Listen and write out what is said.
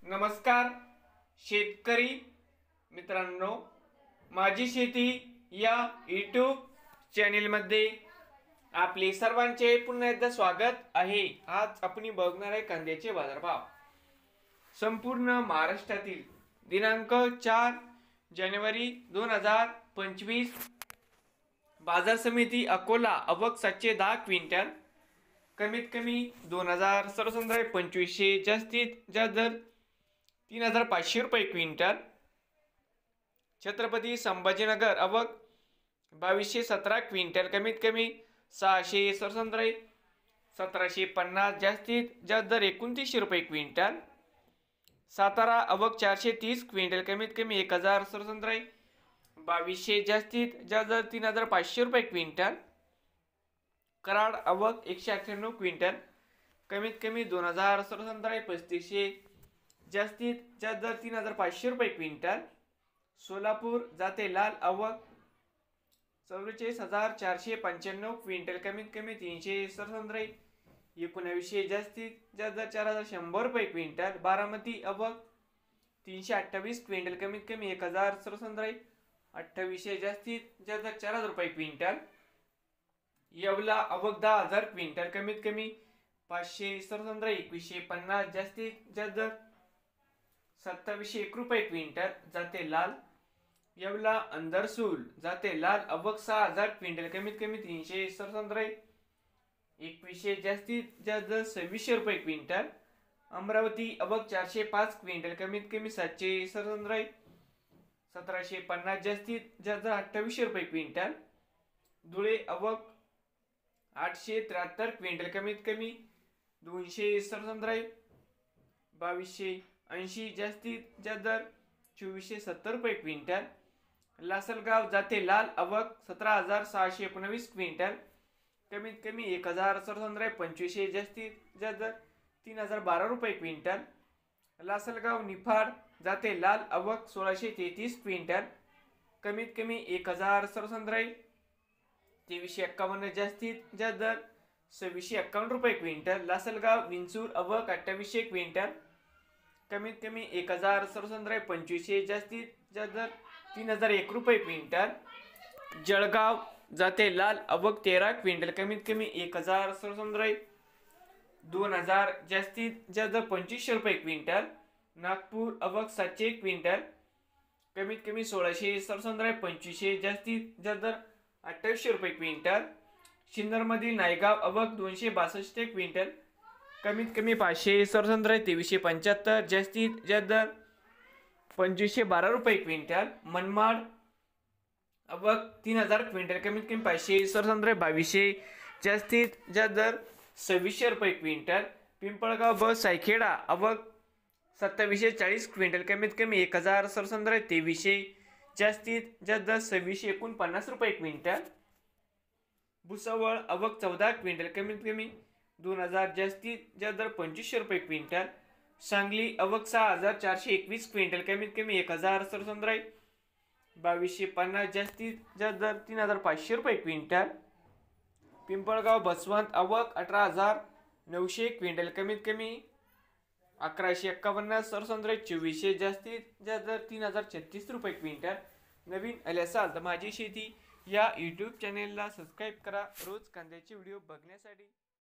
नमस्कार शेतकरी मित्रांनो, माझी शेती या यूट्यूब चॅनेलमध्ये आपले सर्वांचे पुन्हा एकदा स्वागत आहे। आज आपण बघणार आहे कांद्याचे बाजारभाव। संपूर्ण महाराष्ट्रातील दिनांक 4 जानेवारी 2025 बाजार समिती अकोला आवक 710 क्विंटल, कमीत कमी 2000, सर्वसाधारण 2500, जास्तीत जास्त दर 3500 रुपये क्विंटल। छत्रपती संभाजीनगर आवक 2217 क्विंटल, कमीत कमी 600, सर्वसाधारण 1750, जास्तीत जास्त दर 2900 रुपये क्विंटल। सातारा आवक 430 क्विंटल, कमीत कमी 1000, सर्वसाधारण 2200, जास्तीत जास्त दर 3500 रुपये क्विंटल। कराड आवक 198 क्विंटल, कमीत कमी 2000, सर्वसाधारण 3500, जास्तीत जास्त दर 3500 रुपये क्विंटल। सोलापूर जाते लाल आवक 44495 क्विंटल, कमीत कमी 300, सर्वसाधारण 1900, जास्तीत जास्त दर 4100 रुपये क्विंटल। बारामती आवक 328 क्विंटल, कमीत कमी 1000, सर्वसाधारण 2800, जास्तीत जास्त दर 4000 रुपये क्विंटल। येवला आवक 10000 क्विंटल, कमीत कमी 500, सर्वसाधारण 2150, जास्तीत जास्त दर 2701 रुपये क्विंटल। जाते लाल येवला अंदरसूल जाते लाल आवक 6000 क्विंटल, कमीत कमी 300, सर्वसाधारण 2100, जास्तीत जास्त दर 2600 रुपये क्विंटल। अमरावती आवक 405 क्विंटल, कमीत कमी 700, सर्वसाधारण 1750, जास्तीत जास्त दर 2800 रुपये क्विंटल। धुळे आवक 873 क्विंटल, कमीत कमी 200, सर्वसाधारण 2280, जास्तीत जास्त दर 2470 रुपये क्विंटल। लासलगाव जाते लाल आवक 17619 क्विंटल, कमीत कमी 1000, सर्वसाधारण 2500, जास्तीत जास्त दर 3012 रुपये क्विंटल। लासलगाव निफाड जाते लाल आवक 1633 क्विंटल, कमीत कमी 1000, सर्वसाधारण 2351, जास्तीत जास्त दर 2651 रुपये क्विंटल। लासलगाव विंचूर आवक 2800 क्विंटल, कमीत कमी 1000, सर्वसाधारण 2500, जास्तीत जास्त दर 3001 रुपये क्विंटल। जळगाव जाते लाल आवक 13 क्विंटल, कमीत कमी 1000, सर्वसाधारण 2000, जास्तीत जास्त दर 2500 रुपये क्विंटल। नागपूर आवक 700 क्विंटल, कमीत कमी 1600, सर्वसाधारण 2500, जास्तीत जास्त दर 2800 रुपये क्विंटल। सिन्नरमधील नायगाव आवक 262 क्विंटल, कमीत कमी 500, सर्वसाधारण 2375, जास्तीत जास्त दर 2512 रुपये क्विंटल। मनमाड आवक 3000 क्विंटल, कमीत कमी 500, सर्वसाधारण 2200, जास्तीत जास्त दर 2600 रुपये क्विंटल। पिंपळगाव ब सायखेडा आवक 2740 क्विंटल, कमीत कमी 1000, सर्वसाधारण 2300, जास्तीत जास्त दर 2649 रुपये क्विंटल। भुसावळ आवक 14 क्विंटल, कमीत कमी 2000, जास्तीत जास्त दर 2500 रुपये क्विंटल। सांगली आवक 6421 क्विंटल, कमीत कमी 1000, सर्वसाधारण 2250, जास्तीत जास्त दर 3500 रुपये क्विंटल। पिंपळगाव बसवंत आवक 18900 क्विंटल, कमीत कमी 1151, सर्वसाधारण 2400, जास्तीत जास्त दर 3036 रुपये क्विंटल। नवीन आले असाल तर माझी शेती या यूट्यूब चॅनेलला सबस्क्राईब करा रोज कांद्याचे व्हिडिओ बघण्यासाठी।